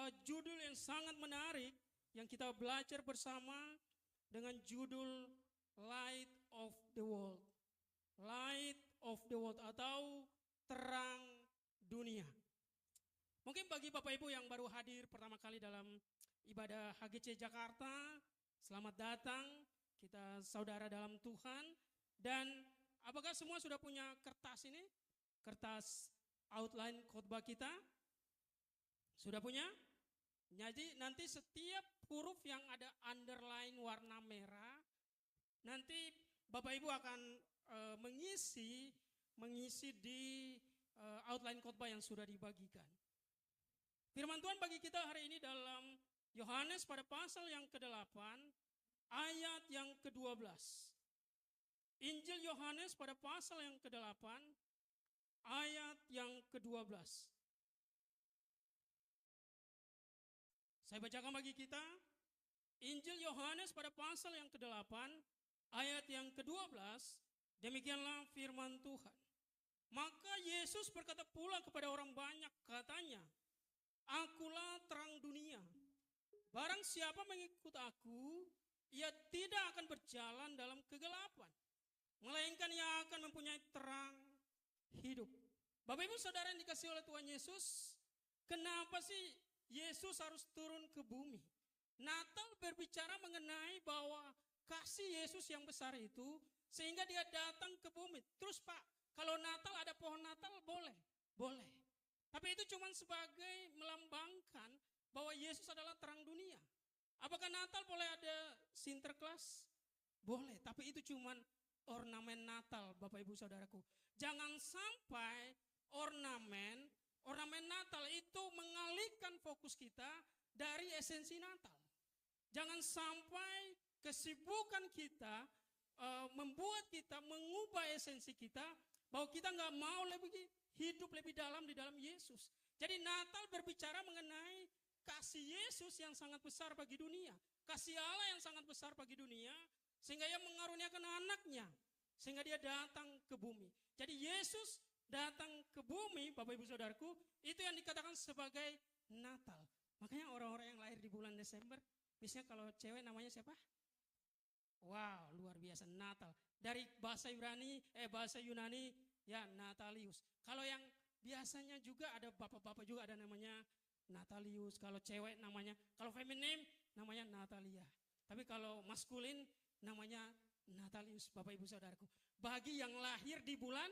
adalah judul yang sangat menarik yang kita belajar bersama dengan judul Light of the World. Light of the World atau terang dunia. Mungkin bagi Bapak Ibu yang baru hadir pertama kali dalam ibadah HGC Jakarta, selamat datang, kita saudara dalam Tuhan. Dan apakah semua sudah punya kertas ini? Kertas outline khotbah kita? Sudah punya? Jadi nanti setiap huruf yang ada underline warna merah, nanti Bapak Ibu akan mengisi di outline khotbah yang sudah dibagikan. Firman Tuhan bagi kita hari ini dalam Yohanes pada pasal yang ke-8, ayat yang ke-12. Injil Yohanes pada pasal yang ke-8, ayat yang ke-12. Saya bacakan bagi kita, Injil Yohanes pada pasal yang ke-8, ayat yang ke-12, demikianlah firman Tuhan. Maka Yesus berkata pula kepada orang banyak, katanya, Akulah terang dunia. Barang siapa mengikut aku, ia tidak akan berjalan dalam kegelapan, melainkan ia akan mempunyai terang hidup. Bapak Ibu Saudara yang dikasihi oleh Tuhan Yesus, kenapa sih Yesus harus turun ke bumi? Natal berbicara mengenai bahwa kasih Yesus yang besar itu sehingga dia datang ke bumi. Terus Pak, kalau Natal ada pohon Natal boleh? Boleh. Tapi itu cuma sebagai melambangkan bahwa Yesus adalah terang dunia. Apakah Natal boleh ada Sinterklas? Boleh, tapi itu cuma ornamen Natal Bapak Ibu Saudaraku. Jangan sampai ornamen Natal itu mengalihkan fokus kita dari esensi Natal. Jangan sampai kesibukan kita membuat kita mengubah esensi kita, bahwa kita nggak mau hidup lebih dalam di dalam Yesus. Jadi Natal berbicara mengenai kasih Yesus yang sangat besar bagi dunia. Kasih Allah yang sangat besar bagi dunia, sehingga ia mengaruniakan anaknya, sehingga dia datang ke bumi. Jadi Yesus datang ke bumi, Bapak Ibu Saudaraku, itu yang dikatakan sebagai Natal. Makanya orang-orang yang lahir di bulan Desember, biasanya kalau cewek namanya siapa? Wow, luar biasa, Natal. Dari bahasa Yunani, ya Natalius. Kalau yang biasanya juga ada bapak-bapak juga ada namanya Natalius. Kalau cewek namanya, kalau feminim namanya Natalia. Tapi kalau maskulin namanya Natalius, Bapak Ibu Saudaraku. Bagi yang lahir di bulan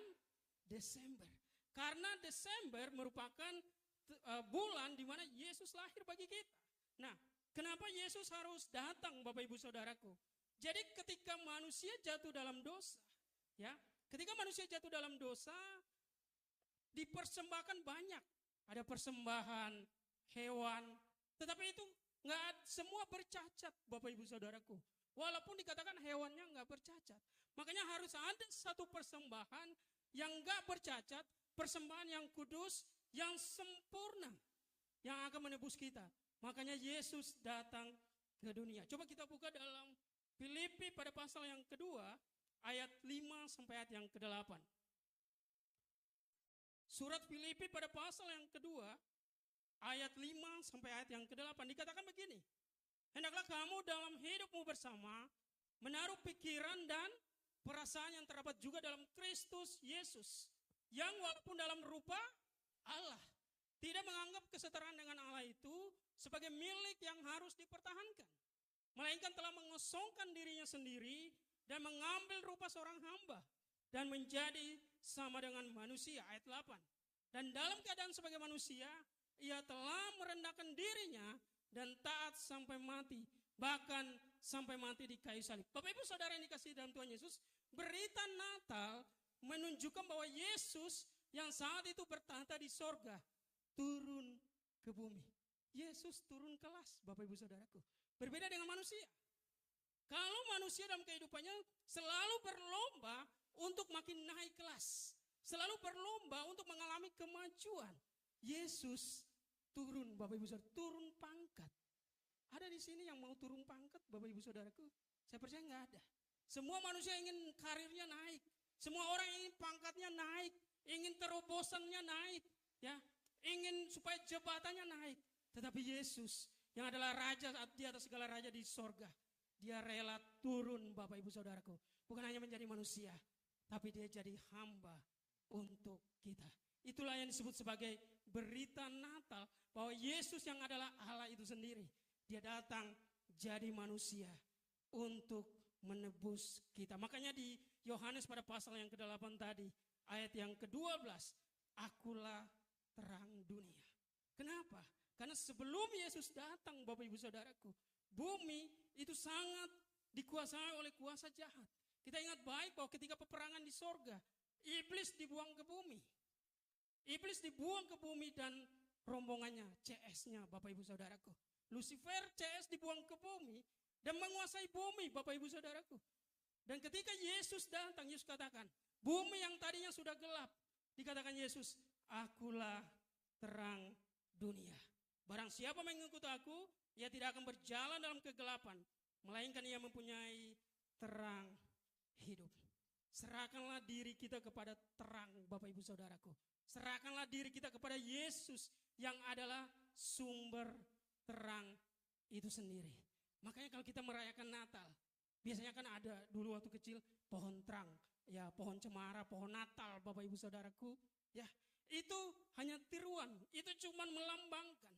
Desember. Karena Desember merupakan bulan di mana Yesus lahir bagi kita. Nah, kenapa Yesus harus datang Bapak Ibu Saudaraku? Jadi ketika manusia jatuh dalam dosa, ya, ketika manusia jatuh dalam dosa, dipersembahkan banyak. Ada persembahan hewan, tetapi itu nggak semua bercacat Bapak Ibu Saudaraku. Walaupun dikatakan hewannya nggak bercacat. Makanya harus ada satu persembahan yang nggak bercacat, persembahan yang kudus, yang sempurna, yang akan menebus kita. Makanya Yesus datang ke dunia. Coba kita buka dalam Filipi pada pasal yang kedua, ayat 5 sampai ayat yang ke-8. Surat Filipi pada pasal yang kedua, ayat 5 sampai ayat yang ke-8 dikatakan begini. Hendaklah kamu dalam hidupmu bersama menaruh pikiran dan perasaan yang terdapat juga dalam Kristus Yesus, yang walaupun dalam rupa Allah, tidak menganggap kesetaraan dengan Allah itu sebagai milik yang harus dipertahankan, melainkan telah mengosongkan dirinya sendiri dan mengambil rupa seorang hamba dan menjadi sama dengan manusia. Ayat 8. Dan dalam keadaan sebagai manusia, ia telah merendahkan dirinya dan taat sampai mati, bahkan sampai mati di kayu salib. Bapak Ibu Saudara yang dikasihi dalam Tuhan Yesus, berita Natal menunjukkan bahwa Yesus yang saat itu bertahta di sorga turun ke bumi. Yesus turun kelas Bapak Ibu Saudaraku. Berbeda dengan manusia. Kalau manusia dalam kehidupannya selalu berlomba untuk makin naik kelas. Selalu berlomba untuk mengalami kemajuan. Yesus turun Bapak Ibu Saudara, turun pangkat. Ada di sini yang mau turun pangkat Bapak Ibu Saudaraku? Saya percaya nggak ada. Semua manusia ingin karirnya naik. Semua orang ingin pangkatnya naik. Ingin terobosannya naik. Ya, ingin supaya jabatannya naik. Tetapi Yesus yang adalah raja di atas segala raja di sorga, dia rela turun Bapak Ibu Saudaraku. Bukan hanya menjadi manusia, tapi dia jadi hamba untuk kita. Itulah yang disebut sebagai berita Natal, bahwa Yesus yang adalah Allah itu sendiri, dia datang jadi manusia untuk menebus kita. Makanya di Yohanes pada pasal yang ke-8 tadi, ayat yang ke-12, akulah terang dunia. Kenapa? Karena sebelum Yesus datang Bapak Ibu Saudaraku, bumi itu sangat dikuasai oleh kuasa jahat. Kita ingat baik bahwa ketika peperangan di sorga, iblis dibuang ke bumi. Iblis dibuang ke bumi dan rombongannya, CS-nya Bapak Ibu Saudaraku. Lucifer CS dibuang ke bumi dan menguasai bumi Bapak Ibu Saudaraku. Dan ketika Yesus datang, Yesus katakan, bumi yang tadinya sudah gelap, dikatakan Yesus, akulah terang dunia. Barang siapa mengikuti aku, ia tidak akan berjalan dalam kegelapan, melainkan ia mempunyai terang hidup. Serahkanlah diri kita kepada terang Bapak Ibu Saudaraku. Serahkanlah diri kita kepada Yesus yang adalah sumber terang itu sendiri. Makanya kalau kita merayakan Natal, biasanya kan ada dulu waktu kecil pohon terang, ya pohon cemara, pohon Natal Bapak Ibu Saudaraku, ya itu hanya tiruan, itu cuma melambangkan.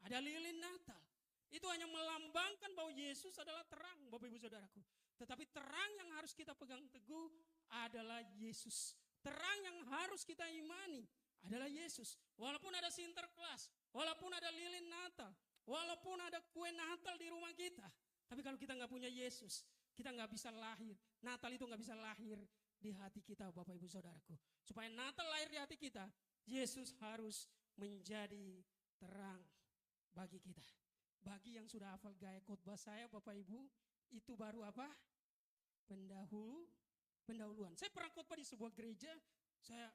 Ada lilin Natal, itu hanya melambangkan bahwa Yesus adalah terang Bapak Ibu Saudaraku. Tetapi terang yang harus kita pegang teguh adalah Yesus. Terang yang harus kita imani adalah Yesus. Walaupun ada Sinterklas, walaupun ada lilin Natal, walaupun ada kue Natal di rumah kita, tapi kalau kita nggak punya Yesus, kita nggak bisa lahir. Natal itu nggak bisa lahir di hati kita Bapak Ibu Saudaraku. Supaya Natal lahir di hati kita, Yesus harus menjadi terang bagi kita. Bagi yang sudah hafal gaya khotbah saya Bapak Ibu, itu baru apa? Pendahuluan. Saya pernah khotbah di sebuah gereja, saya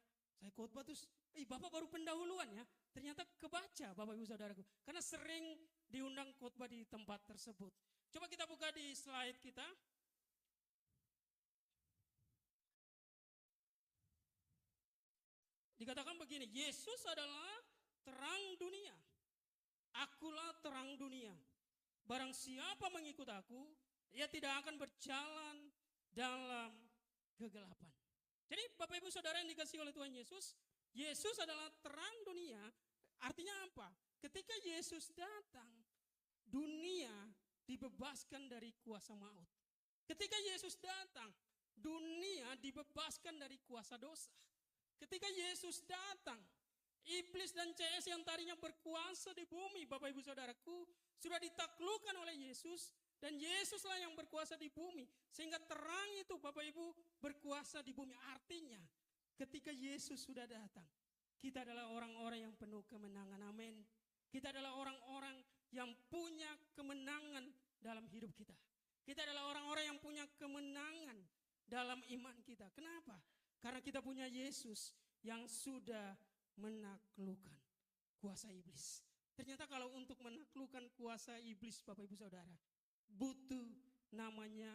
khotbah terus, Bapak baru pendahuluan ya. Ternyata kebaca Bapak Ibu Saudaraku. Karena sering diundang khotbah di tempat tersebut. Coba kita buka di slide kita. Dikatakan begini, Yesus adalah terang dunia. Akulah terang dunia. Barang siapa mengikut aku, ia tidak akan berjalan dalam kegelapan. Jadi Bapak Ibu Saudara yang dikasihi oleh Tuhan Yesus, Yesus adalah terang dunia. Artinya apa? Ketika Yesus datang, dunia dibebaskan dari kuasa maut. Ketika Yesus datang, dunia dibebaskan dari kuasa dosa. Ketika Yesus datang, iblis dan CS yang tadinya berkuasa di bumi, Bapak Ibu Saudaraku, sudah ditaklukkan oleh Yesus. Dan Yesuslah yang berkuasa di bumi. Sehingga terang itu Bapak Ibu berkuasa di bumi. Artinya ketika Yesus sudah datang, kita adalah orang-orang yang penuh kemenangan. Amin. Kita adalah orang-orang yang punya kemenangan dalam hidup kita. Kita adalah orang-orang yang punya kemenangan dalam iman kita. Kenapa? Karena kita punya Yesus yang sudah menaklukkan kuasa iblis. Ternyata kalau untuk menaklukkan kuasa iblis Bapak Ibu Saudara, butuh namanya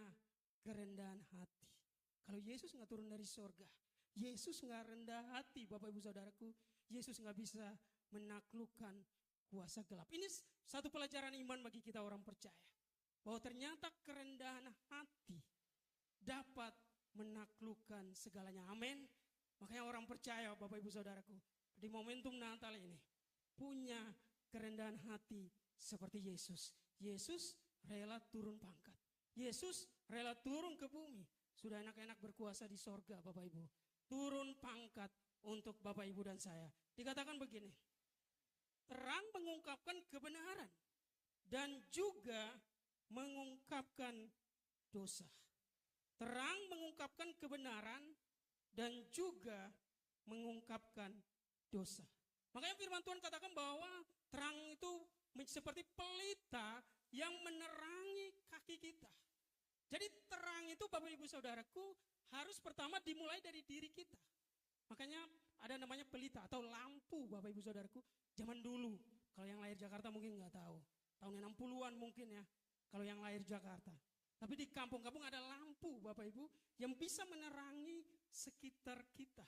kerendahan hati. Kalau Yesus nggak turun dari sorga, Yesus nggak rendah hati Bapak Ibu Saudaraku, Yesus nggak bisa menaklukkan kuasa gelap. Ini satu pelajaran iman bagi kita orang percaya. Bahwa ternyata kerendahan hati dapat menaklukkan segalanya. Amin. Makanya orang percaya Bapak Ibu Saudaraku, di momentum Natal ini punya kerendahan hati seperti Yesus. Yesus rela turun pangkat. Yesus rela turun ke bumi. Sudah enak-enak berkuasa di sorga Bapak Ibu. Turun pangkat untuk Bapak Ibu dan saya. Dikatakan begini, terang mengungkapkan kebenaran dan juga mengungkapkan dosa. Terang mengungkapkan kebenaran dan juga mengungkapkan dosa. Makanya firman Tuhan katakan bahwa terang itu seperti pelita yang menerangi kaki kita. Jadi terang itu Bapak Ibu Saudaraku harus pertama dimulai dari diri kita. Makanya ada namanya pelita atau lampu Bapak Ibu Saudaraku. Zaman dulu, kalau yang lahir Jakarta mungkin nggak tahu. Tahun 60-an mungkin ya, kalau yang lahir Jakarta. Tapi di kampung-kampung ada lampu Bapak Ibu yang bisa menerangi sekitar kita.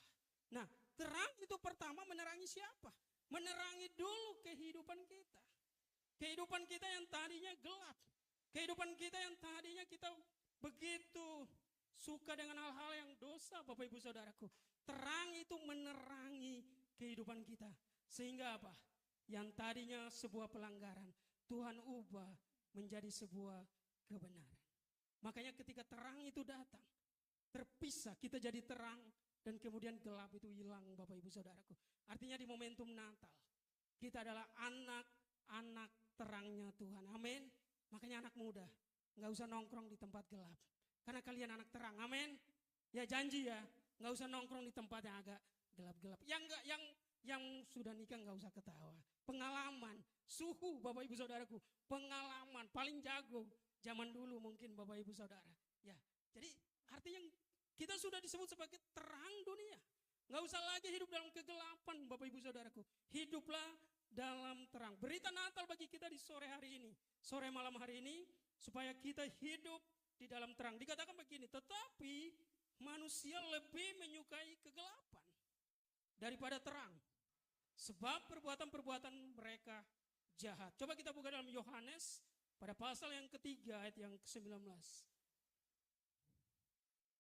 Nah, terang itu pertama menerangi siapa? Menerangi dulu kehidupan kita. Kehidupan kita yang tadinya gelap. Kehidupan kita yang tadinya kita begitu suka dengan hal-hal yang dosa, Bapak Ibu Saudaraku. Terang itu menerangi kehidupan kita. Sehingga apa? Yang tadinya sebuah pelanggaran, Tuhan ubah menjadi sebuah kebenaran. Makanya ketika terang itu datang, terpisah, kita jadi terang, dan kemudian gelap itu hilang, Bapak Ibu Saudaraku. Artinya di momentum Natal, kita adalah anak-anak terangnya Tuhan. Amin. Makanya anak muda, gak usah nongkrong di tempat gelap. Karena kalian anak terang, amin. Ya janji ya, gak usah nongkrong di tempat yang agak gelap-gelap. Yang sudah nikah gak usah ketawa. Pengalaman, suhu Bapak Ibu Saudaraku, pengalaman paling jago zaman dulu mungkin Bapak Ibu Saudara. Ya, jadi artinya kita sudah disebut sebagai terang dunia. Gak usah lagi hidup dalam kegelapan Bapak Ibu Saudaraku. Hiduplah dalam terang. Berita Natal bagi kita di sore hari ini, sore malam hari ini, supaya kita hidup di dalam terang. Dikatakan begini, tetapi manusia lebih menyukai kegelapan daripada terang. Sebab perbuatan-perbuatan mereka jahat. Coba kita buka dalam Yohanes pada pasal yang ketiga ayat yang ke-19.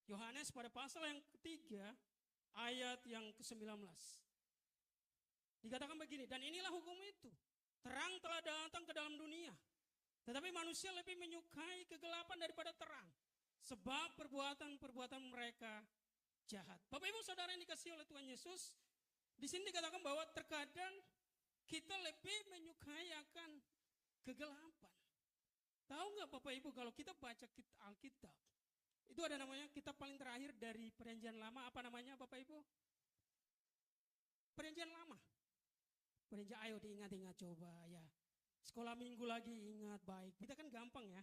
Yohanes pada pasal yang ketiga ayat yang ke-19. Dikatakan begini, dan inilah hukum itu. Terang telah datang ke dalam dunia. Tetapi manusia lebih menyukai kegelapan daripada terang. Sebab perbuatan-perbuatan mereka jahat. Bapak Ibu Saudara yang dikasihi oleh Tuhan Yesus, di sini dikatakan bahwa terkadang kita lebih menyukai akan kegelapan. Tahu nggak Bapak Ibu kalau kita baca Alkitab, itu ada namanya kitab paling terakhir dari Perjanjian Lama, apa namanya Bapak Ibu? Perjanjian Lama. Perjanjian, ayo diingat-ingat coba ya. Sekolah minggu lagi ingat baik. Kita kan gampang ya.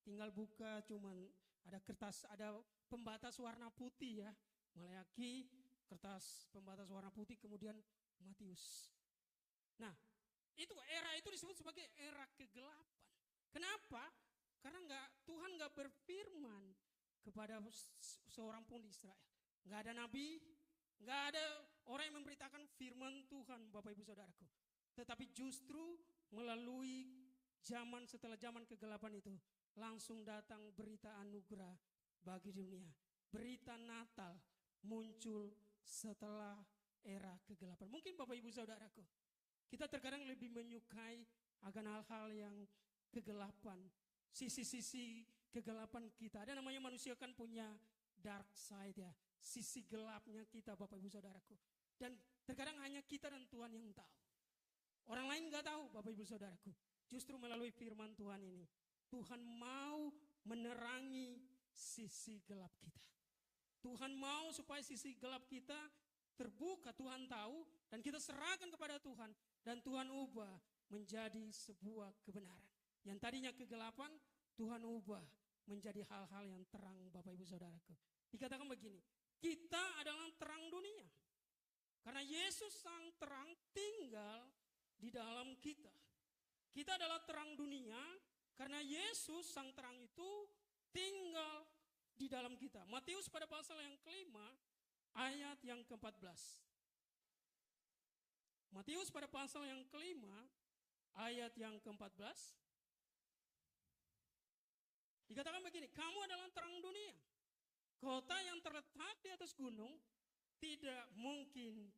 Tinggal buka cuman ada kertas, ada pembatas warna putih ya. Maleakhi, kertas pembatas warna putih, kemudian Matius. Nah, era itu disebut sebagai era kegelapan. Kenapa? Karena Tuhan nggak berfirman kepada seorang pun di Israel. Nggak ada nabi, nggak ada orang yang memberitakan firman Tuhan, Bapak Ibu Saudaraku. Tetapi justru melalui zaman setelah zaman kegelapan itu, langsung datang berita anugerah bagi dunia. Berita Natal muncul setelah era kegelapan. Mungkin Bapak Ibu Saudaraku, kita terkadang lebih menyukai akan hal-hal yang kegelapan. Sisi-sisi kegelapan kita. Ada namanya manusia kan punya dark side ya. Sisi gelapnya kita Bapak Ibu Saudaraku. Dan terkadang hanya kita dan Tuhan yang tahu. Orang lain gak tahu Bapak Ibu Saudaraku. Justru melalui firman Tuhan ini, Tuhan mau menerangi sisi gelap kita. Tuhan mau supaya sisi gelap kita terbuka, Tuhan tahu, dan kita serahkan kepada Tuhan. Dan Tuhan ubah menjadi sebuah kebenaran. Yang tadinya kegelapan, Tuhan ubah menjadi hal-hal yang terang Bapak Ibu Saudaraku. Dikatakan begini, kita adalah terang dunia. Karena Yesus sang terang tinggal di dalam kita. Kita adalah terang dunia karena Yesus sang terang itu tinggal di dalam kita. Matius pada pasal yang kelima ayat yang ke-14. Matius pada pasal yang kelima ayat yang ke-14. Dikatakan begini, kamu adalah terang dunia. Kota yang terletak di atas gunung tidak mungkin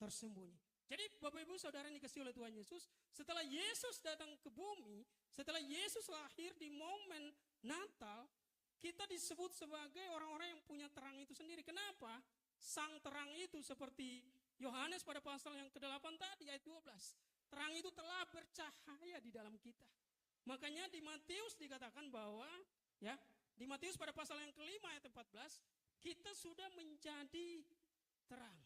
tersembunyi. Jadi Bapak Ibu Saudara yang dikasihi oleh Tuhan Yesus, setelah Yesus datang ke bumi, setelah Yesus lahir di momen Natal, kita disebut sebagai orang-orang yang punya terang itu sendiri. Kenapa? Sang terang itu seperti Yohanes pada pasal yang ke-8 tadi ayat 12. Terang itu telah bercahaya di dalam kita. Makanya di Matius dikatakan bahwa ya, di Matius pada pasal yang kelima ayat 14, kita sudah menjadi terang.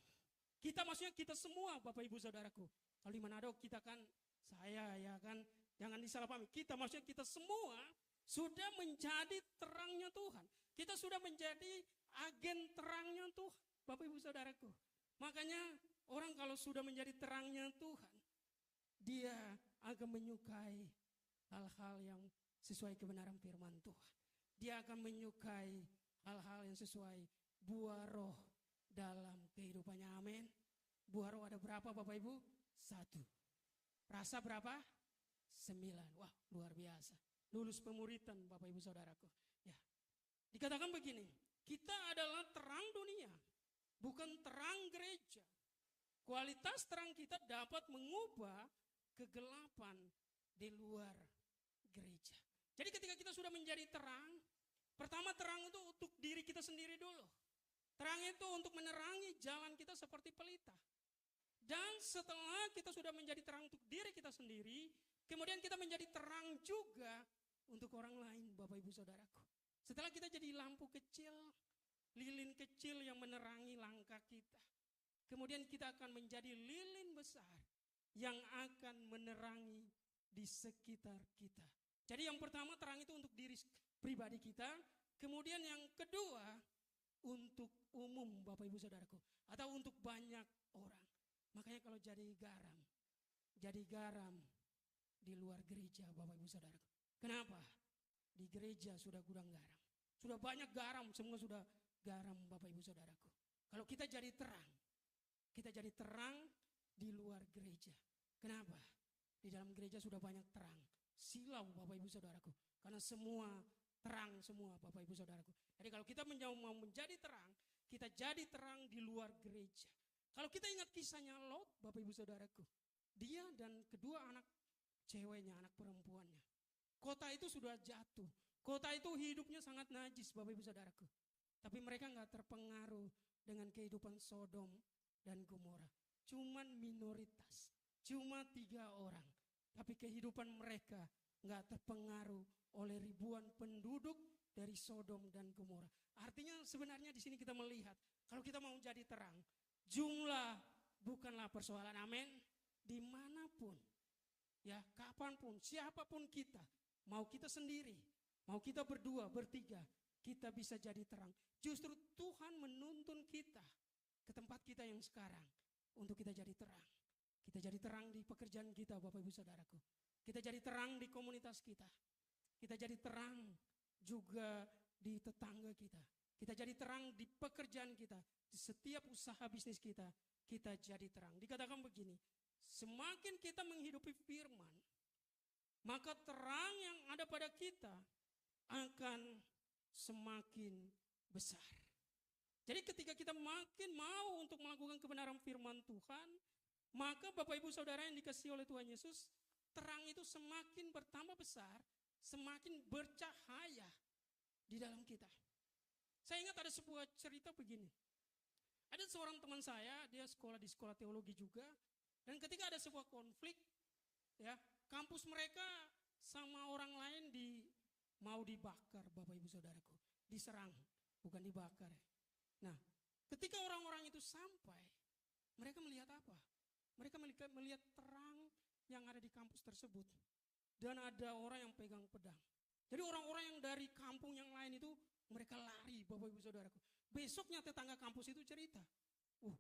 Kita maksudnya kita semua Bapak Ibu Saudaraku. Kalau di Manado kita kan, saya ya kan, jangan disalahpahami. Kita maksudnya kita semua sudah menjadi terangnya Tuhan. Kita sudah menjadi agen terangnya Tuhan Bapak Ibu Saudaraku. Makanya orang kalau sudah menjadi terangnya Tuhan, dia akan menyukai hal-hal yang sesuai kebenaran firman Tuhan. Dia akan menyukai hal-hal yang sesuai buah roh dalam kehidupannya, amin. Buah roh ada berapa Bapak Ibu? 1. Rasa berapa? Wah, luar biasa. Lulus pemuritan Bapak Ibu Saudaraku. Ya. Dikatakan begini, kita adalah terang dunia, bukan terang gereja. Kualitas terang kita dapat mengubah kegelapan di luar gereja. Jadi ketika kita sudah menjadi terang, pertama terang itu untuk diri kita sendiri dulu. Terang itu untuk menerangi jalan kita seperti pelita. Dan setelah kita sudah menjadi terang untuk diri kita sendiri, kemudian kita menjadi terang juga untuk orang lain, Bapak Ibu Saudaraku. Setelah kita jadi lampu kecil, lilin kecil yang menerangi langkah kita. Kemudian kita akan menjadi lilin besar yang akan menerangi di sekitar kita. Jadi yang pertama terang itu untuk diri pribadi kita. Kemudian yang kedua untuk umum Bapak Ibu Saudaraku. Atau untuk banyak orang. Makanya kalau jadi garam di luar gereja Bapak Ibu Saudaraku. Kenapa? Di gereja sudah gudang garam. Sudah banyak garam, semua sudah garam Bapak Ibu Saudaraku. Kalau kita jadi terang di luar gereja. Kenapa? Di dalam gereja sudah banyak terang. Silau Bapak Ibu Saudaraku. Karena semua terang semua Bapak Ibu Saudaraku. Jadi kalau kita mau menjadi terang, kita jadi terang di luar gereja. Kalau kita ingat kisahnya Lot Bapak Ibu Saudaraku. Dia dan kedua anak ceweknya, anak perempuannya. Kota itu sudah jatuh. Kota itu hidupnya sangat najis Bapak Ibu Saudaraku. Tapi mereka gak terpengaruh dengan kehidupan Sodom dan Gomora. Cuman minoritas. Cuma 3 orang. Tapi kehidupan mereka gak terpengaruh oleh ribuan penduduk dari Sodom dan Gomora. Artinya sebenarnya di sini kita melihat. Kalau kita mau jadi terang. Jumlah bukanlah persoalan, amin. Dimanapun. Ya, kapanpun, siapapun kita. Mau kita sendiri. Mau kita berdua, bertiga. Kita bisa jadi terang. Justru Tuhan menuntun kita ke tempat kita yang sekarang. Untuk kita jadi terang. Kita jadi terang di pekerjaan kita Bapak Ibu Saudaraku. Kita jadi terang di komunitas kita. Kita jadi terang juga di tetangga kita. Kita jadi terang di pekerjaan kita. Di setiap usaha bisnis kita. Kita jadi terang. Dikatakan begini. Semakin kita menghidupi firman. Maka terang yang ada pada kita akan semakin besar. Jadi ketika kita makin mau untuk melakukan kebenaran firman Tuhan, maka Bapak Ibu Saudara yang dikasihi oleh Tuhan Yesus, terang itu semakin bertambah besar, semakin bercahaya di dalam kita. Saya ingat ada sebuah cerita begini. Ada seorang teman saya, dia sekolah di sekolah teologi juga, dan ketika ada sebuah konflik, ya, kampus mereka sama orang lain mau dibakar Bapak Ibu Saudaraku, diserang, bukan dibakar. Nah, ketika orang-orang itu sampai, mereka melihat apa? Mereka melihat terang yang ada di kampus tersebut. Dan ada orang yang pegang pedang. Jadi orang-orang yang dari kampung yang lain itu, mereka lari Bapak Ibu Saudaraku. Besoknya tetangga kampus itu cerita.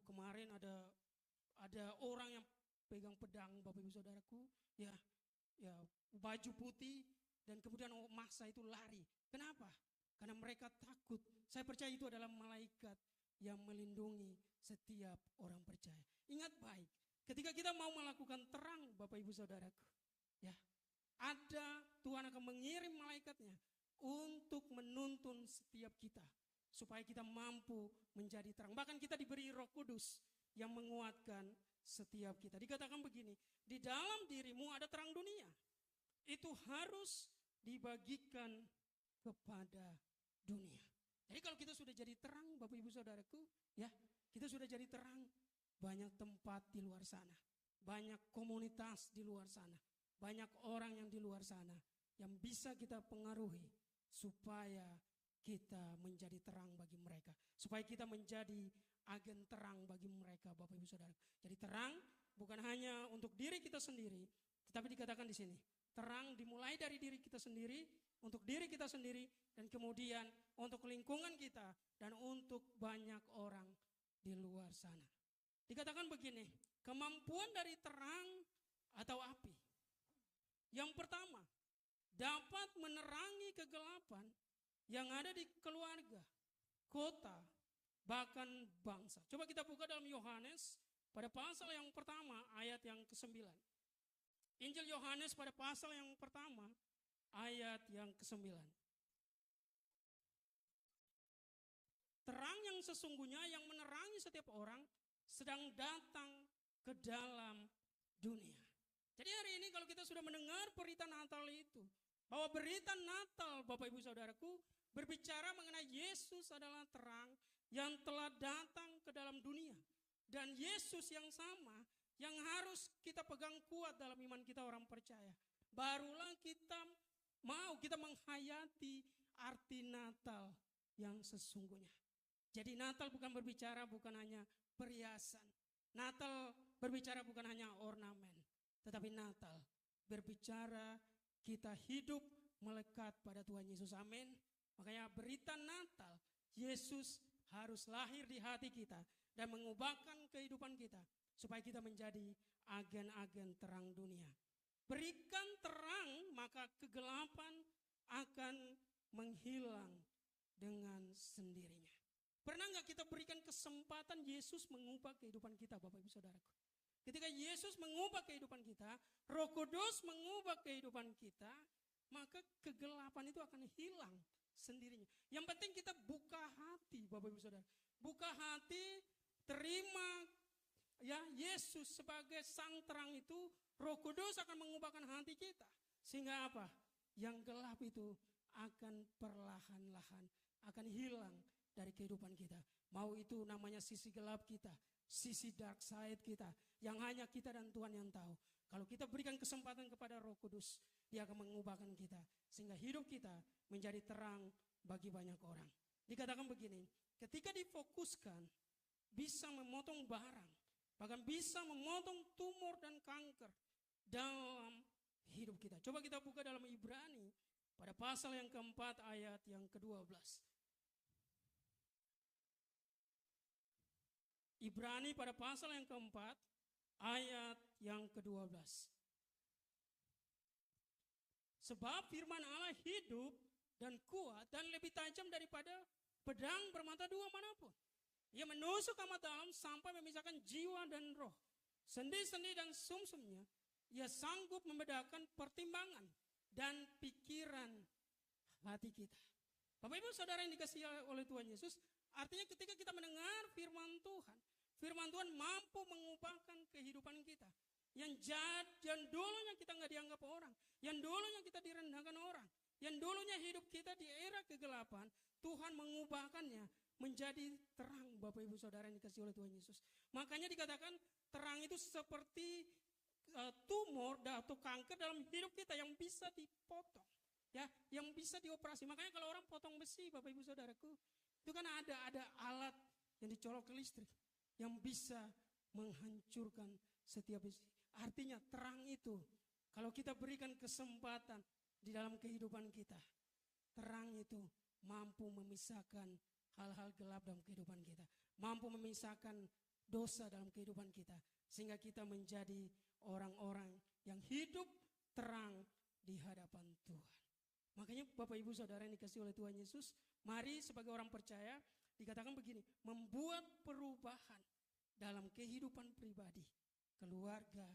Kemarin ada orang yang pegang pedang Bapak Ibu Saudaraku. Ya baju putih dan kemudian massa itu lari. Kenapa? Karena mereka takut. Saya percaya itu adalah malaikat yang melindungi setiap orang percaya. Ingat baik, ketika kita mau melakukan terang Bapak Ibu Saudaraku, ya, Tuhan akan mengirim malaikatnya untuk menuntun setiap kita supaya kita mampu menjadi terang. Bahkan kita diberi Roh Kudus yang menguatkan setiap kita. Dikatakan begini, di dalam dirimu ada terang dunia. Itu harus dibagikan kepada dunia. Jadi kalau kita sudah jadi terang Bapak Ibu Saudaraku, ya, kita sudah jadi terang, banyak tempat di luar sana, banyak komunitas di luar sana, banyak orang yang di luar sana yang bisa kita pengaruhi supaya kita menjadi terang bagi mereka, supaya kita menjadi agen terang bagi mereka Bapak Ibu Saudara. Jadi terang bukan hanya untuk diri kita sendiri, tetapi dikatakan di sini, terang dimulai dari diri kita sendiri, untuk diri kita sendiri, dan kemudian untuk lingkungan kita, dan untuk banyak orang di luar sana. Dikatakan begini, kemampuan dari terang atau api. Yang pertama, dapat menerangi kegelapan yang ada di keluarga, kota, bahkan bangsa. Coba kita buka dalam Yohanes pada pasal yang pertama ayat yang ke-9. Injil Yohanes pada pasal yang pertama, ayat yang ke-9. Terang yang sesungguhnya yang menerangi setiap orang sedang datang ke dalam dunia. Jadi hari ini kalau kita sudah mendengar berita Natal itu, bahwa berita Natal Bapak Ibu Saudaraku berbicara mengenai Yesus adalah terang yang telah datang ke dalam dunia. Dan Yesus yang sama yang harus kita pegang kuat dalam iman kita orang percaya. Barulah kita menghayati arti Natal yang sesungguhnya. Jadi Natal bukan berbicara bukan hanya perhiasan. Natal berbicara bukan hanya ornamen. Tetapi Natal berbicara kita hidup melekat pada Tuhan Yesus. Amin. Makanya berita Natal, Yesus harus lahir di hati kita dan mengubahkan kehidupan kita supaya kita menjadi agen-agen terang dunia. Berikan terang, maka kegelapan akan menghilang dengan sendirinya. Pernah nggak kita berikan kesempatan Yesus mengubah kehidupan kita, Bapak Ibu Saudaraku? Ketika Yesus mengubah kehidupan kita, Roh Kudus mengubah kehidupan kita, maka kegelapan itu akan hilang sendirinya. Yang penting kita buka hati, Bapak Ibu Saudara. Buka hati, terima ya Yesus sebagai sang terang itu, Roh Kudus akan mengubahkan hati kita. Sehingga apa? Yang gelap itu akan perlahan-lahan akan hilang dari kehidupan kita. Mau itu namanya sisi gelap kita, sisi dark side kita, yang hanya kita dan Tuhan yang tahu. Kalau kita berikan kesempatan kepada Roh Kudus, Dia akan mengubahkan kita. Sehingga hidup kita menjadi terang bagi banyak orang. Dikatakan begini, ketika difokuskan, bisa memotong barang, bahkan bisa memotong tumor dan kanker dalam hidup kita. Coba kita buka dalam Ibrani pada pasal yang keempat ayat yang ke-12. Ibrani pada pasal yang keempat ayat yang ke-12. Sebab firman Allah hidup dan kuat dan lebih tajam daripada pedang bermata dua manapun. Ia menusuk amat dalam sampai memisahkan jiwa dan roh, sendi-sendi dan sumsumnya. Ia sanggup membedakan pertimbangan dan pikiran hati kita. Bapak Ibu Saudara yang dikasihi oleh Tuhan Yesus, artinya ketika kita mendengar firman Tuhan mampu mengubahkan kehidupan kita. Yang dulunya kita nggak dianggap orang, yang dulunya kita direndahkan orang, yang dulunya hidup kita di era kegelapan, Tuhan mengubahkannya menjadi terang, Bapak Ibu Saudara yang dikasihi oleh Tuhan Yesus. Makanya dikatakan terang itu seperti tumor atau kanker dalam hidup kita yang bisa dipotong, ya, yang bisa dioperasi. Makanya kalau orang potong besi, Bapak Ibu Saudaraku, itu kan ada alat yang dicolok ke listrik yang bisa menghancurkan setiap besi. Artinya terang itu kalau kita berikan kesempatan di dalam kehidupan kita, terang itu mampu memisahkan hal-hal gelap dalam kehidupan kita, mampu memisahkan dosa dalam kehidupan kita, sehingga kita menjadi orang-orang yang hidup terang di hadapan Tuhan. Makanya Bapak Ibu Saudara yang dikasihi oleh Tuhan Yesus, mari sebagai orang percaya dikatakan begini, membuat perubahan dalam kehidupan pribadi, keluarga,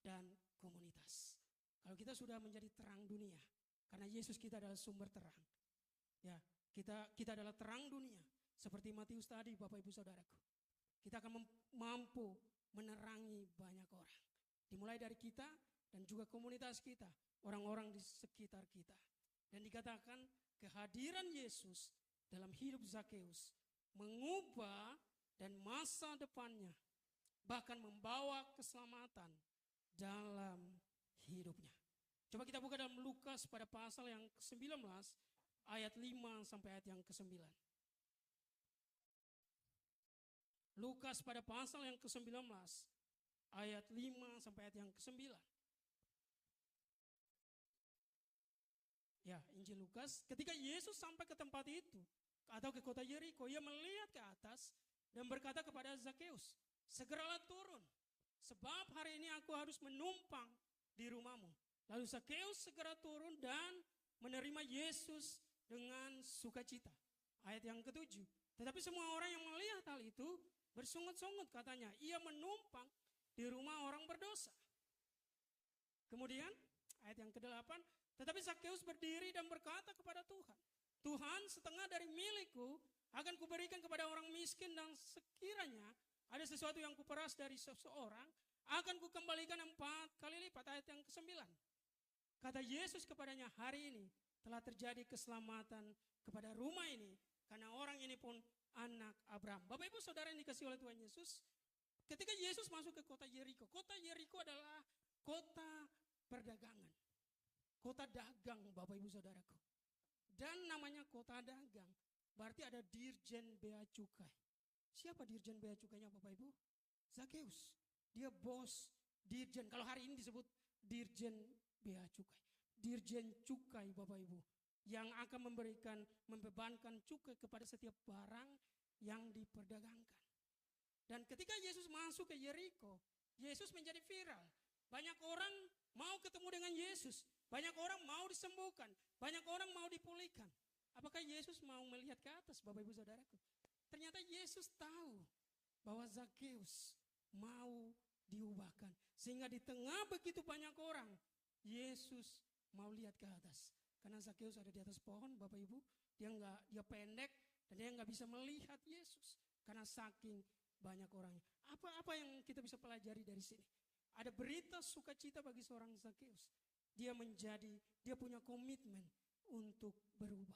dan komunitas. Kalau kita sudah menjadi terang dunia, karena Yesus kita adalah sumber terang. Ya, kita adalah terang dunia. Seperti Matius tadi, Bapak Ibu Saudaraku. Kita akan mampu menerangi banyak orang. Dimulai dari kita dan juga komunitas kita, orang-orang di sekitar kita. Dan dikatakan kehadiran Yesus dalam hidup Zakeus mengubah dan masa depannya, bahkan membawa keselamatan dalam hidupnya. Coba kita buka dalam Lukas pada pasal yang ke-19 ayat 5 sampai ayat yang ke-9. Lukas pada pasal yang ke-19 ayat 5 sampai ayat yang ke-9. Ya, Injil Lukas, ketika Yesus sampai ke tempat itu atau ke kota Yeriko, ia melihat ke atas dan berkata kepada Zakeus, "Segeralah turun, sebab hari ini aku harus menumpang di rumahmu." Lalu Zakeus segera turun dan menerima Yesus dengan sukacita. Ayat yang ke-7. Tetapi semua orang yang melihat hal itu bersungut-sungut, katanya, ia menumpang di rumah orang berdosa. Kemudian ayat yang ke-8, tetapi Zakheus berdiri dan berkata kepada Tuhan, Tuhan, setengah dari milikku akan kuberikan kepada orang miskin, dan sekiranya ada sesuatu yang kuperas dari seseorang, akan kukembalikan 4 kali lipat. Ayat yang ke-9. Kata Yesus kepadanya, hari ini telah terjadi keselamatan kepada rumah ini, karena orang ini pun anak Abraham. Bapak Ibu Saudara yang dikasihi oleh Tuhan Yesus, ketika Yesus masuk ke kota Yeriko adalah kota perdagangan. Kota dagang, Bapak Ibu Saudaraku. Dan namanya kota dagang, berarti ada dirjen bea cukai. Siapa dirjen bea cukainya Bapak Ibu? Zakheus. Dia bos dirjen, kalau hari ini disebut dirjen bea cukai. Dirjen cukai Bapak Ibu, yang akan membebankan cukai kepada setiap barang yang diperdagangkan. Dan ketika Yesus masuk ke Yeriko, Yesus menjadi viral. Banyak orang mau ketemu dengan Yesus. Banyak orang mau disembuhkan. Banyak orang mau dipulihkan. Apakah Yesus mau melihat ke atas, Bapak Ibu Saudaraku? Ternyata Yesus tahu bahwa Zakheus mau diubahkan. Sehingga di tengah begitu banyak orang, Yesus mau lihat ke atas. Karena Zakheus ada di atas pohon, Bapak Ibu. Dia pendek dan dia nggak bisa melihat Yesus. Karena saking banyak orangnya. Apa yang kita bisa pelajari dari sini? Ada berita sukacita bagi seorang Zakheus. Dia punya komitmen untuk berubah.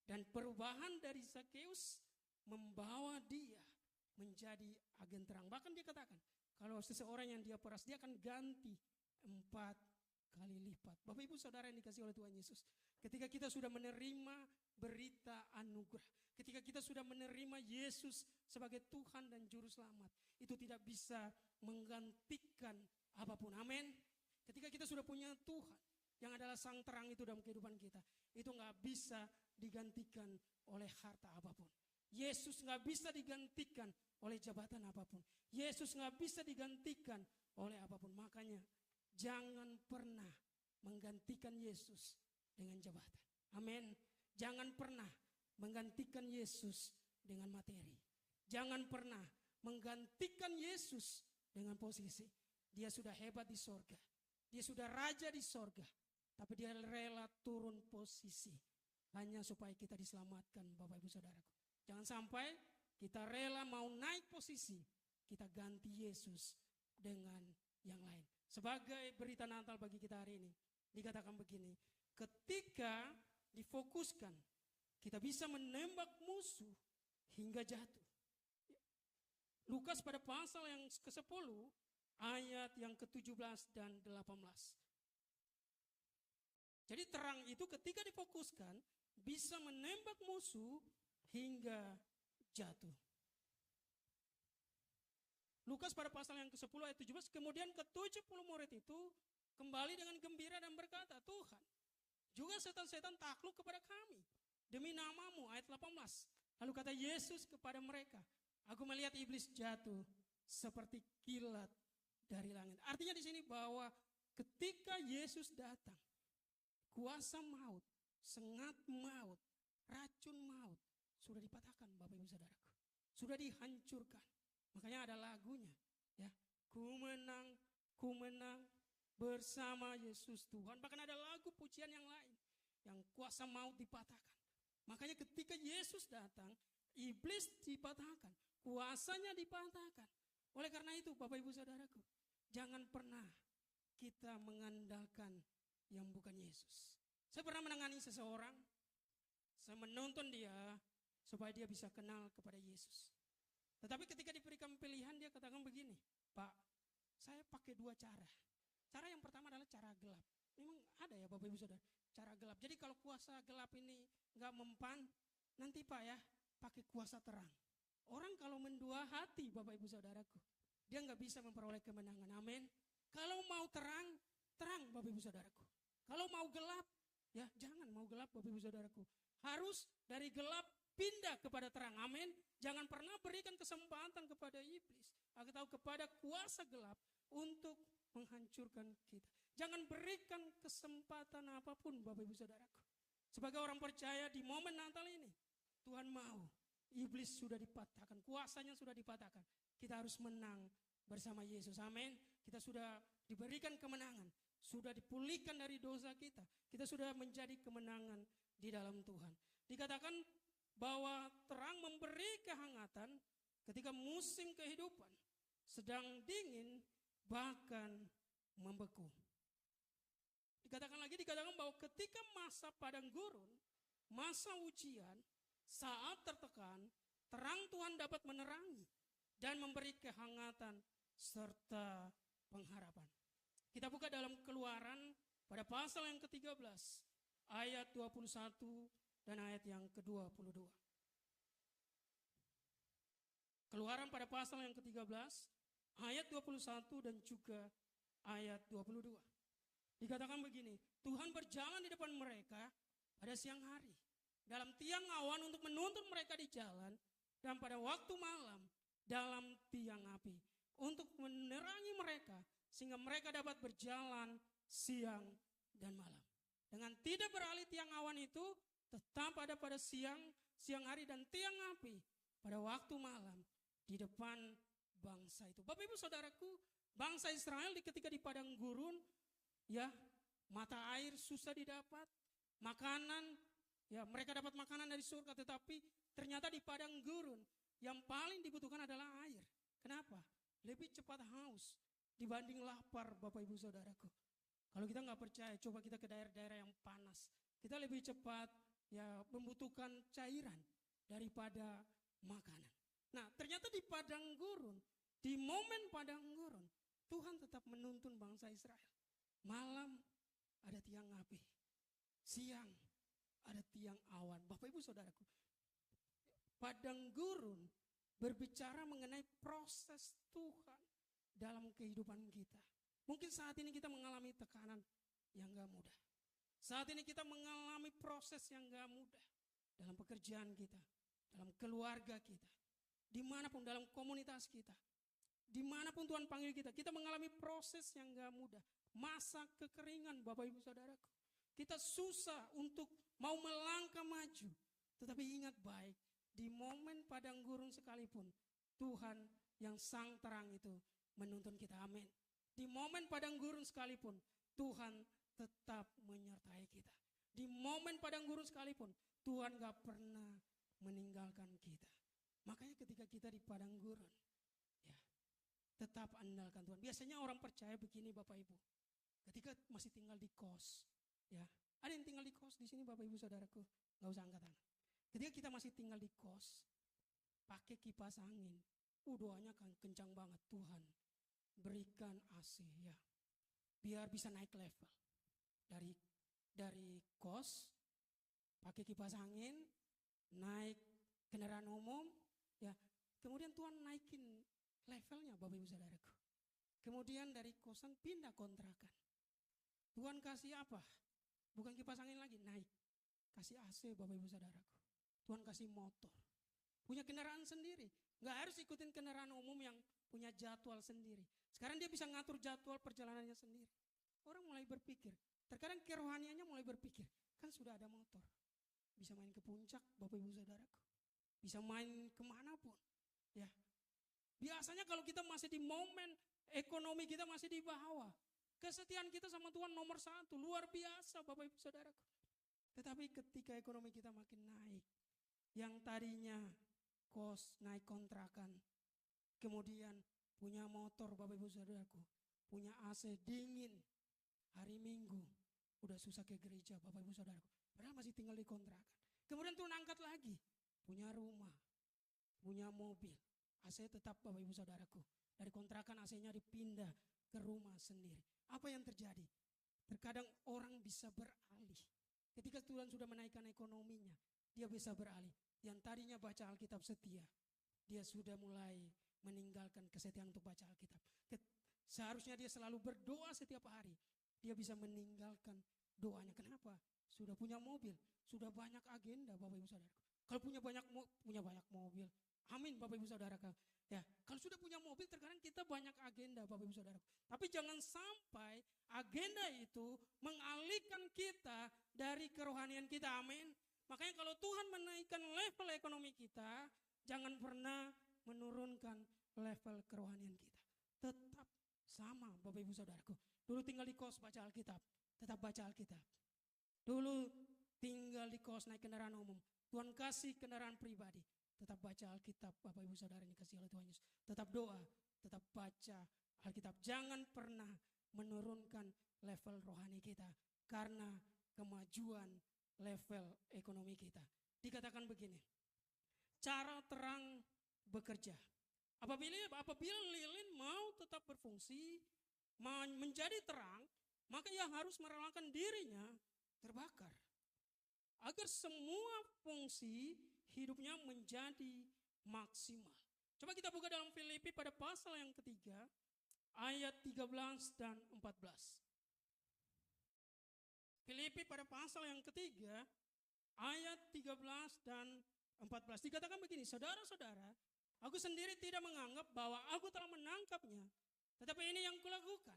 Dan perubahan dari Zakheus membawa dia menjadi agen terang. Bahkan dia katakan, kalau seseorang yang dia peras, dia akan ganti 4 kali lipat. Bapak Ibu Saudara yang dikasihi oleh Tuhan Yesus, ketika kita sudah menerima berita anugerah, ketika kita sudah menerima Yesus sebagai Tuhan dan Juru Selamat, itu tidak bisa menggantikan apapun. Amin. Ketika kita sudah punya Tuhan yang adalah sang terang itu dalam kehidupan kita, itu gak bisa digantikan oleh harta apapun. Yesus gak bisa digantikan oleh jabatan apapun. Yesus gak bisa digantikan oleh apapun. Makanya jangan pernah menggantikan Yesus dengan jabatan. Amin. Jangan pernah menggantikan Yesus dengan materi. Jangan pernah menggantikan Yesus dengan posisi. Dia sudah hebat di sorga. Dia sudah raja di sorga, tapi dia rela turun posisi hanya supaya kita diselamatkan, Bapak Ibu Saudaraku. Jangan sampai kita rela mau naik posisi, kita ganti Yesus dengan yang lain. Sebagai berita Natal bagi kita hari ini, dikatakan begini, ketika difokuskan, kita bisa menembak musuh hingga jatuh. Lukas pada pasal yang ke-10, ayat yang ke-17 dan 18. Jadi terang itu ketika difokuskan bisa menembak musuh hingga jatuh. Lukas pada pasal yang ke-10 ayat 17, kemudian ke-70 murid itu kembali dengan gembira dan berkata, Tuhan, juga setan-setan takluk kepada kami demi namamu. Ayat 18. Lalu kata Yesus kepada mereka, aku melihat iblis jatuh seperti kilat dari langit. Artinya di sini bahwa ketika Yesus datang, kuasa maut, sengat maut, racun maut sudah dipatahkan, Bapak Ibu Saudaraku. Sudah dihancurkan. Makanya ada lagunya, ya. Ku menang bersama Yesus Tuhan. Bahkan ada lagu pujian yang lain yang kuasa maut dipatahkan. Makanya ketika Yesus datang, iblis dipatahkan, kuasanya dipatahkan. Oleh karena itu, Bapak Ibu Saudaraku, jangan pernah kita mengandalkan yang bukan Yesus. Saya pernah menangani seseorang, saya menonton dia supaya dia bisa kenal kepada Yesus. Tetapi ketika diberikan pilihan, dia katakan begini, Pak, saya pakai 2 cara. Cara yang pertama adalah cara gelap. Memang ada ya Bapak Ibu Saudara, cara gelap. Jadi kalau kuasa gelap ini nggak mempan, nanti Pak ya pakai kuasa terang. Orang kalau mendua hati Bapak Ibu Saudaraku, dia nggak bisa memperoleh kemenangan. Amin. Kalau mau terang, terang Bapak Ibu Saudaraku. Kalau mau gelap, ya jangan mau gelap Bapak Ibu Saudaraku. Harus dari gelap pindah kepada terang. Amin. Jangan pernah berikan kesempatan kepada iblis atau kepada kuasa gelap untuk menghancurkan kita. Jangan berikan kesempatan apapun Bapak Ibu Saudaraku. Sebagai orang percaya di momen Natal ini, Tuhan mau iblis sudah dipatahkan, kuasanya sudah dipatahkan. Kita harus menang bersama Yesus. Amin. Kita sudah diberikan kemenangan. sudah dipulihkan dari dosa kita. Kita sudah menjadi kemenangan di dalam Tuhan. Dikatakan bahwa terang memberi kehangatan ketika musim kehidupan sedang dingin bahkan membeku. Dikatakan bahwa ketika masa padang gurun, masa ujian, saat tertekan, terang Tuhan dapat menerangi dan memberi kehangatan serta pengharapan. Kita buka dalam Keluaran pada pasal yang ke-13, ayat 21 dan ayat yang ke-22. Keluaran pada pasal yang ke-13, ayat 21 dan juga ayat 22. Dikatakan begini, Tuhan berjalan di depan mereka pada siang hari, dalam tiang awan untuk menuntun mereka di jalan, dan pada waktu malam dalam tiang api, untuk menerangi mereka, sehingga mereka dapat berjalan siang dan malam. Dengan tidak beralih tiang awan itu, tetap ada pada siang hari dan tiang api pada waktu malam di depan bangsa itu. Bapak Ibu Saudaraku, bangsa Israel ketika di padang gurun, ya, mata air susah didapat, makanan, ya mereka dapat makanan dari surga, tetapi ternyata di padang gurun yang paling dibutuhkan adalah air. Kenapa? Lebih cepat haus dibanding lapar, Bapak Ibu Saudaraku. Kalau kita nggak percaya, coba kita ke daerah-daerah yang panas. Kita lebih cepat ya membutuhkan cairan daripada makanan. Nah, ternyata di padang gurun, di momen padang gurun, Tuhan tetap menuntun bangsa Israel. Malam ada tiang api, siang ada tiang awan. Bapak Ibu Saudaraku, padang gurun berbicara mengenai proses Tuhan dalam kehidupan kita. Mungkin saat ini kita mengalami tekanan yang gak mudah. Saat ini kita mengalami proses yang gak mudah dalam pekerjaan kita, dalam keluarga kita, dimanapun dalam komunitas kita, dimanapun Tuhan panggil kita, kita mengalami proses yang gak mudah. Masa kekeringan, Bapak Ibu Saudaraku. Kita susah untuk mau melangkah maju. Tetapi ingat baik, di momen padang gurun sekalipun, Tuhan yang sang terang itu menuntun kita. Amin. Di momen padang gurun sekalipun, Tuhan tetap menyertai kita. Di momen padang gurun sekalipun, Tuhan gak pernah meninggalkan kita. Makanya ketika kita di padang gurun, ya, tetap andalkan Tuhan. Biasanya orang percaya begini, Bapak Ibu. Ketika masih tinggal di kos, ya, ada yang tinggal di kos di sini, Bapak Ibu Saudaraku, gak usah angkat tangan. Ketika kita masih tinggal di kos, pakai kipas angin, doanya kan kencang banget. Tuhan berikan AC, ya, biar bisa naik level dari kos, pakai kipas angin, naik kendaraan umum, ya, kemudian Tuhan naikin levelnya, Bapak Ibu Saudaraku. Kemudian dari kosan pindah kontrakan. Tuhan kasih apa? Bukan kipas angin lagi, naik. Kasih AC, Bapak Ibu Saudaraku. Tuhan kasih motor. Punya kendaraan sendiri. Gak harus ikutin kendaraan umum yang punya jadwal sendiri. Sekarang dia bisa ngatur jadwal perjalanannya sendiri. Orang mulai berpikir. Terkadang kerohaniannya mulai berpikir. Kan sudah ada motor. Bisa main ke puncak, Bapak Ibu Saudaraku. Bisa main kemanapun. Ya. Biasanya kalau kita masih di momen ekonomi kita masih di bawah. Kesetiaan kita sama Tuhan nomor 1, luar biasa Bapak Ibu Saudaraku. Tetapi ketika ekonomi kita makin naik, yang tadinya kos naik kontrakan, kemudian punya motor Bapak Ibu Saudaraku, punya AC dingin, hari Minggu udah susah ke gereja Bapak Ibu Saudaraku, padahal masih tinggal di kontrakan. Kemudian Tuhan angkat lagi, punya rumah, punya mobil, AC tetap Bapak Ibu Saudaraku, dari kontrakan AC-nya dipindah ke rumah sendiri. Apa yang terjadi? Terkadang orang bisa beralih. Ketika Tuhan sudah menaikkan ekonominya, dia bisa beralih. Yang tadinya baca Alkitab setia, dia sudah mulai meninggalkan kesetiaan untuk baca Alkitab. Seharusnya dia selalu berdoa setiap hari. Dia bisa meninggalkan doanya. Kenapa? Sudah punya mobil, sudah banyak agenda Bapak Ibu Saudara. Kalau punya banyak mobil, amin Bapak Ibu Saudara. Ya, kalau sudah punya mobil terkadang kita banyak agenda Bapak Ibu Saudara. Tapi jangan sampai agenda itu mengalihkan kita dari kerohanian kita. Amin. Makanya kalau Tuhan menaikkan level ekonomi kita, jangan pernah menurunkan level kerohanian kita. Tetap sama Bapak Ibu Saudaraku. Dulu tinggal di kos baca Alkitab, tetap baca Alkitab. Dulu tinggal di kos naik kendaraan umum, Tuhan kasih kendaraan pribadi, tetap baca Alkitab. Bapak Ibu Saudara yang dikasihi oleh Tuhan Yesus, tetap doa, tetap baca Alkitab. Jangan pernah menurunkan level rohani kita karena kemajuan level ekonomi kita. Dikatakan begini, cara terang bekerja. Apabila lilin mau tetap berfungsi, menjadi terang, maka ia harus merelakan dirinya terbakar. Agar semua fungsi hidupnya menjadi maksimal. Coba kita buka dalam Filipi pada pasal yang ketiga, ayat 13 dan 14. Filipi pada pasal yang ketiga, ayat 13 dan 14. Dikatakan begini, saudara-saudara, aku sendiri tidak menganggap bahwa aku telah menangkapnya, tetapi ini yang kulakukan.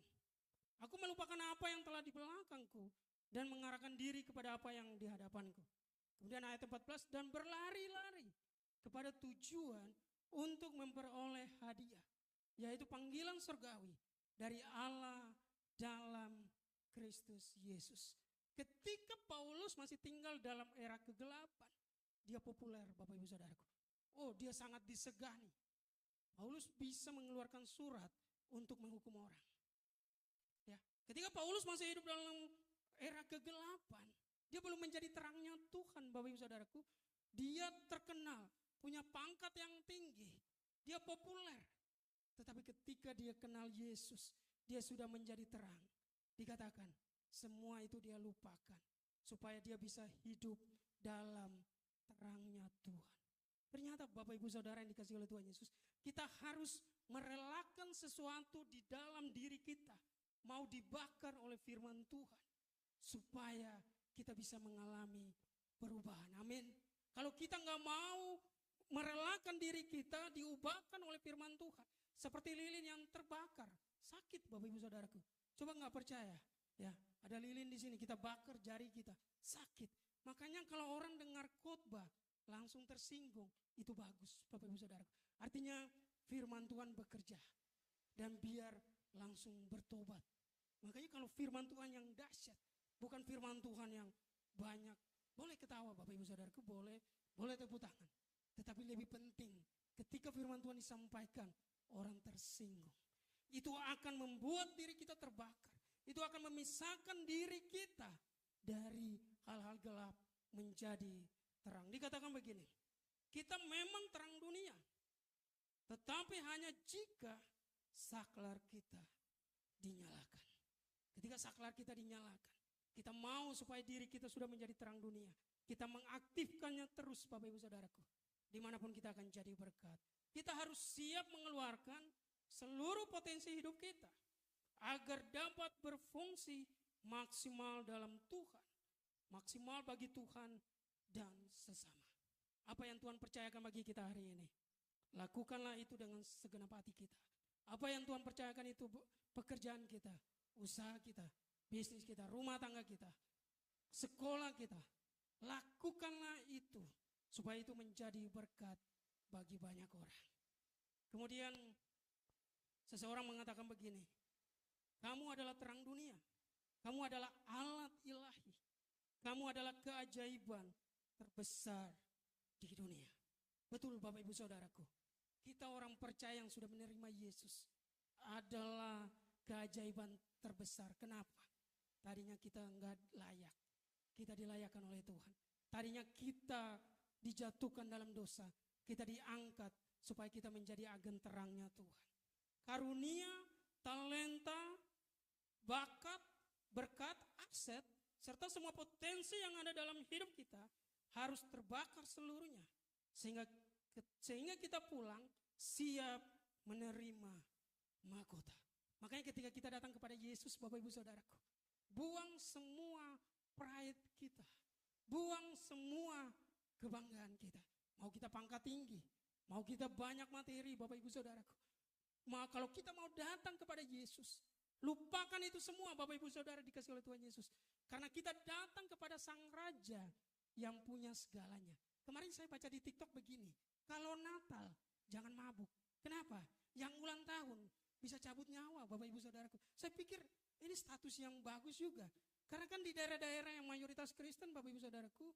Aku melupakan apa yang telah di belakangku dan mengarahkan diri kepada apa yang di hadapanku. Kemudian ayat 14, dan berlari-lari kepada tujuan untuk memperoleh hadiah, yaitu panggilan surgawi dari Allah dalam Kristus Yesus. Ketika Paulus masih tinggal dalam era kegelapan, dia populer Bapak Ibu Saudaraku. Oh, dia sangat disegani. Paulus bisa mengeluarkan surat untuk menghukum orang. Ya, ketika Paulus masih hidup dalam era kegelapan, dia belum menjadi terangnya Tuhan Bapak Ibu Saudaraku. Dia terkenal, punya pangkat yang tinggi, dia populer. Tetapi ketika dia kenal Yesus, dia sudah menjadi terang. Dikatakan, semua itu dia lupakan supaya dia bisa hidup dalam terangnya Tuhan. Ternyata Bapak Ibu Saudara yang dikasihi oleh Tuhan Yesus, kita harus merelakan sesuatu di dalam diri kita, mau dibakar oleh firman Tuhan, supaya kita bisa mengalami perubahan. Amin. Kalau kita nggak mau merelakan diri kita diubahkan oleh firman Tuhan, seperti lilin yang terbakar, sakit Bapak Ibu Saudaraku. Coba nggak percaya, ya ada lilin di sini, kita bakar jari kita, sakit. Makanya kalau orang dengar khotbah langsung tersinggung, itu bagus Bapak Ibu Saudaraku. Artinya firman Tuhan bekerja dan biar langsung bertobat. Makanya kalau firman Tuhan yang dahsyat, bukan firman Tuhan yang banyak, boleh ketawa Bapak Ibu Saudaraku, boleh tepuk tangan. Tetapi lebih penting, ketika firman Tuhan disampaikan, orang tersinggung. Itu akan membuat diri kita terbakar. Itu akan memisahkan diri kita dari hal-hal gelap menjadi terang. Dikatakan begini, kita memang terang dunia, tetapi hanya jika saklar kita dinyalakan. Ketika saklar kita dinyalakan, kita mau supaya diri kita sudah menjadi terang dunia, kita mengaktifkannya terus Bapak Ibu Saudaraku. Dimanapun kita akan jadi berkat. Kita harus siap mengeluarkan seluruh potensi hidup kita agar dapat berfungsi maksimal dalam Tuhan, maksimal bagi Tuhan dan sesama. Apa yang Tuhan percayakan bagi kita hari ini, lakukanlah itu dengan segenap hati kita. Apa yang Tuhan percayakan itu pekerjaan kita, usaha kita, bisnis kita, rumah tangga kita, sekolah kita, lakukanlah itu supaya itu menjadi berkat bagi banyak orang. Kemudian seseorang mengatakan begini, kamu adalah terang dunia, kamu adalah alat ilahi, kamu adalah keajaiban terbesar di dunia. Betul Bapak Ibu Saudaraku, kita orang percaya yang sudah menerima Yesus adalah keajaiban terbesar. Kenapa? Tadinya kita enggak layak, kita dilayakkan oleh Tuhan. Tadinya kita dijatuhkan dalam dosa, kita diangkat supaya kita menjadi agen terangnya Tuhan. Karunia, talenta, bakat, berkat, aset, serta semua potensi yang ada dalam hidup kita harus terbakar seluruhnya. Sehingga kita pulang siap menerima mahkota. Makanya ketika kita datang kepada Yesus Bapak Ibu Saudaraku, buang semua pride kita, buang semua kebanggaan kita. Mau kita pangkat tinggi, mau kita banyak materi Bapak Ibu Saudaraku. Kalau kita mau datang kepada Yesus, lupakan itu semua Bapak Ibu Saudara dikasih oleh Tuhan Yesus. Karena kita datang kepada Sang Raja yang punya segalanya. Kemarin saya baca di TikTok begini, kalau Natal jangan mabuk. Kenapa? Yang ulang tahun bisa cabut nyawa Bapak Ibu Saudaraku. Saya pikir Ini status yang bagus juga. Karena kan di daerah-daerah yang mayoritas Kristen, Bapak Ibu Saudaraku,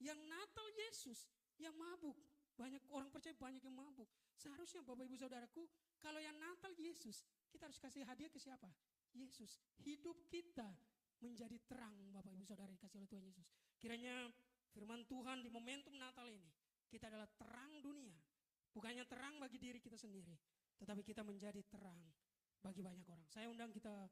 yang Natal Yesus, yang mabuk. Banyak orang percaya banyak yang mabuk. Seharusnya Bapak Ibu Saudaraku, kalau yang Natal Yesus, kita harus kasih hadiah ke siapa? Yesus. Hidup kita menjadi terang, Bapak Ibu Saudara dikasih oleh Tuhan Yesus. Kiranya firman Tuhan di momentum Natal ini, kita adalah terang dunia. Bukannya terang bagi diri kita sendiri, tetapi kita menjadi terang bagi banyak orang. Saya undang kita